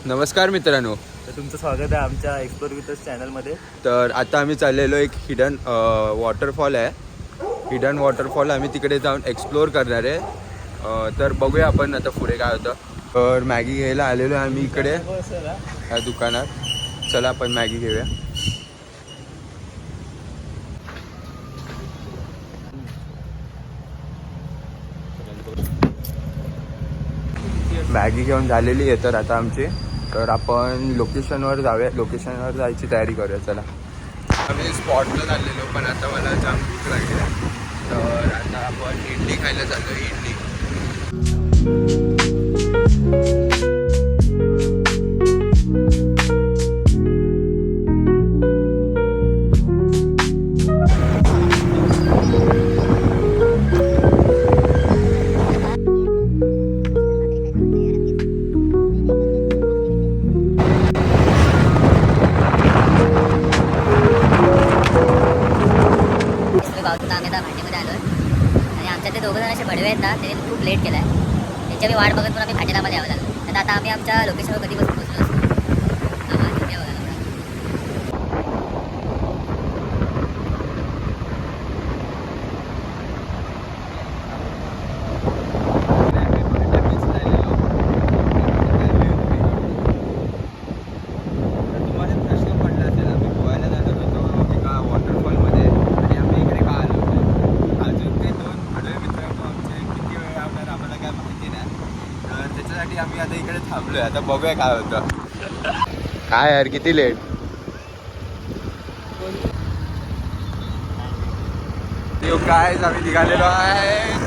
नमस्कार मित्रांनो. तर तुमचं स्वागत आहे आमच्या एक्सप्लोर विथ चॅनलमध्ये. तर आता आम्ही चाललेलो एक हिडन वॉटरफॉल आहे. हिडन वॉटरफॉल आम्ही तिकडे जाऊन एक्सप्लोअर करणार आहे. तर बघूया आपण आता पुढे काय होतं. तर मॅगी घ्यायला आलेलो आहे आम्ही इकडे या दुकानात. चला आपण मॅगी घेऊया. मॅगी घेऊन झालेली आहे तर आता आमची. तर आपण लोकेशनवर जाऊया. लोकेशनवर जायची तयारी करूया. चला. आम्ही स्पॉटला चाललेलो पण आता मला जाम भूक लागली आहे. तर आता आपण इडली खायला चाललो. इडली भांडीमध्ये आलो आणि आमच्या ते दोघं जण असे बडवे आहेत ना, त्यांनी खूप लेट केला आहे. त्यांच्या मी वाट बघत पण आम्ही भांडीला यावं लागलं. तर आता आम्ही आमच्या लोकेशनवर कधीपासून पोहोचलो असतो. आम्ही आता इकडे थांबलोय. आता बघूया काय होतं. काय यार किती लेट. काय आम्ही निघालेलो आहे.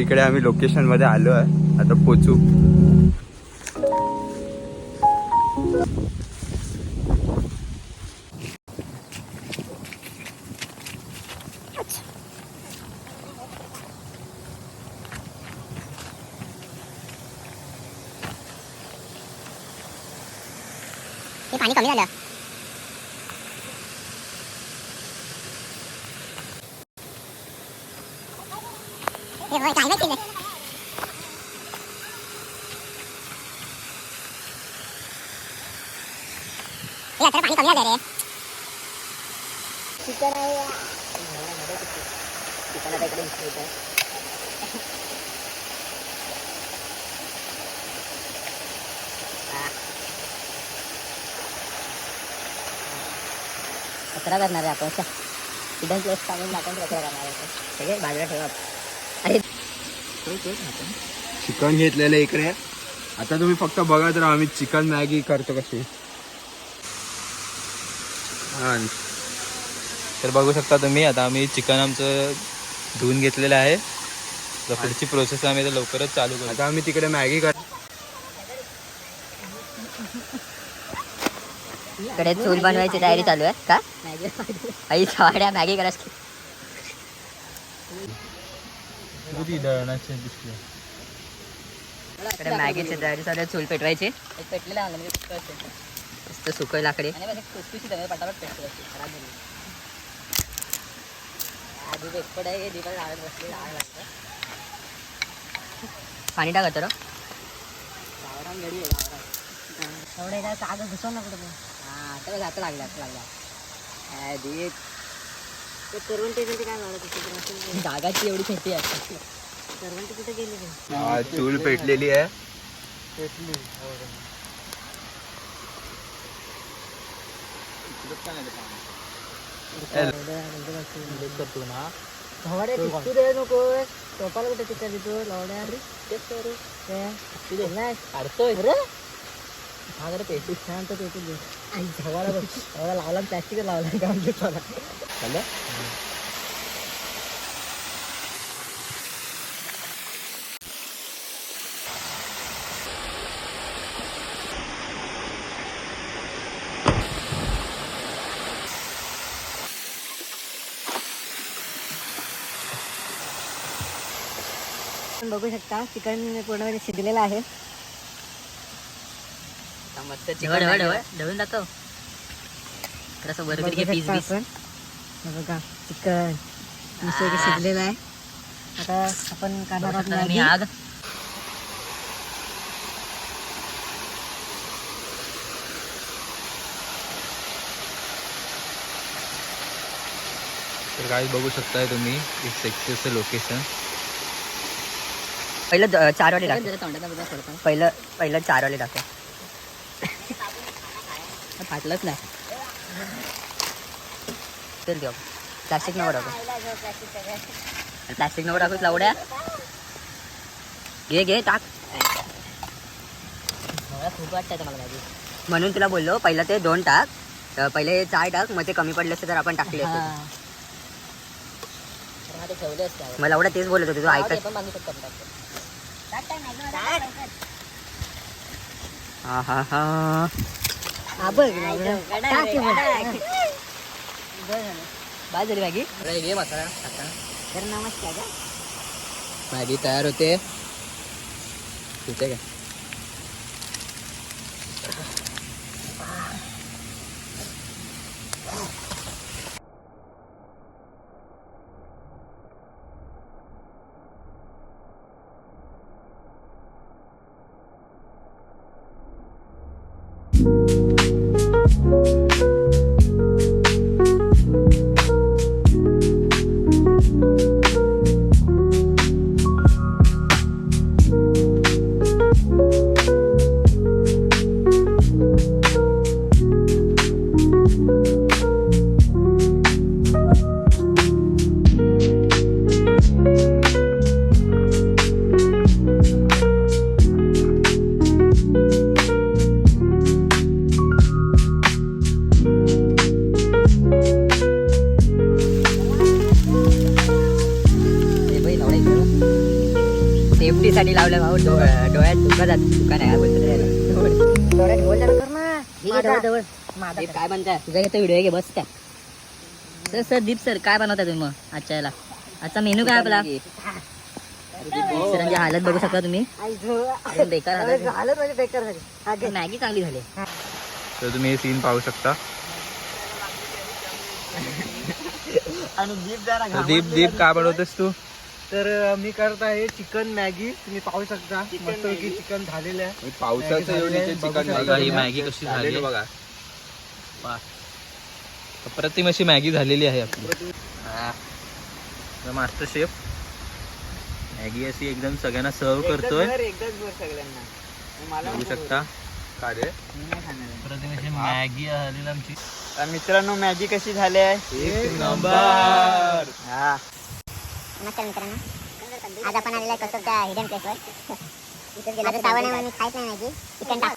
इकडे आम्ही लोकेशन मध्ये आलो आहे. आता पोचू. पाणी कमी झालं. काय माहिती पाणी कमी झालं रे. चिकन आहे. चिकन आता इकडे कचरा करणार आहे आपण. हिडन प्लेस टाकून आपण कचरा करणार आहे. सगळे बाजूला ठेवा. अरे चिकन घेतलेलं इकडे. आता तुम्ही फक्त बघा तर आम्ही चिकन मॅगी करतो कशी. तर बघू शकता तुम्ही. आता आम्ही चिकन आमचं धुवून घेतलेलं आहे. तर पुढची प्रोसेस आम्ही आता लवकरच चालू करू. आता आम्ही तिकडे मॅगी कर. इकडे चूल बनवायची तयारी चालू आहे का. आई साड्या मॅगी करायची. इकडे मॅगीची तयारी चालू आहे. चूल पेटवायची. मस्त सुकं लाकडी. पाणी टाका तर आग घुसव ना कुठं. आता जातं लागलं जागाची एवढी खेती आहे. कुठे गेले हा, चूल पेटलेली आहे. करतो ना हवाड्या चिकटू दे नको टोपाला कुठे चिकट देतो लावड्या काढतोय हा जरा पेटी शांत पेटी दे हवाला बघ हवाला लावला प्लॅस्टिक लावला काम घेतो झालं. बघू शकता चिकन पूर्णपणे शिजलेलं आहे. मस्त ढवळून दाखव कसं बरोबर पीस पीस बघा चिकन मस्त शिजलेलं आहे. आता आपण करणार आहोत मॅगी. आग तर काय बघू शकताय तुम्ही एक सेक्सीचं लोकेशन. पहिलं 4 वाले दाखव. पहिलं 4 वाले दाखव. फाटलंच नाही. तेल देऊ प्लास्टिक नको टाकू. प्लास्टिक नको टाकूच लावड्या. घे टाक. खूप वाटतं मला मॅगी म्हणून तुला बोललो पहिलं ते 2 टाक. पहिले 4 टाक मग ते कमी पडले असते तर आपण टाकले असते. मला एवढं तेच बोलत होते तू ऐकत. झाली मॅगी. घे मसाला नमस्कार मॅगी तयार होते. ठीक आहे. सेफ्टीसाठी लावलं भाऊ. डोळ्यात दुकान आहे काय म्हणताय तुझा घेतो व्हिडिओ घे बस त्या. सर दीप सर काय बनवताय तुम्ही मग आजच्या याला. आजचा मेनू काय आपला. सरांची हालत बघू शकता तुम्ही. बेकार झाली. मॅगी चांगली झाली. तर तुम्ही हे सीन पाहू शकता. आणि दीप काय बनवतेस तू. तर मी करत आहे चिकन मॅगी. तुम्ही पाहू शकता मस्तपैकी चिकन झालेलं आहे. पावसाचं येऊन इथे चिकन बघा ही मॅगी कशी झाली बघा. अप्रतिम अशी मॅगी झालेली आहे आपली. मास्टर शेफ मॅगी अशी एकदम सगळ्यांना सर्व करतोय. बघू शकता का रे. अप्रतिम अशी मॅगी झालेली आमची. मित्रांनो मॅगी कशी झाली आहे. एक नंबर. नमस्कार मित्रांनो. आज आपण आलेला आहे कसरच्या हिडन प्लेसवर. माझं सावण आहे मी खायच नाही मॅगी. चिकन टाक.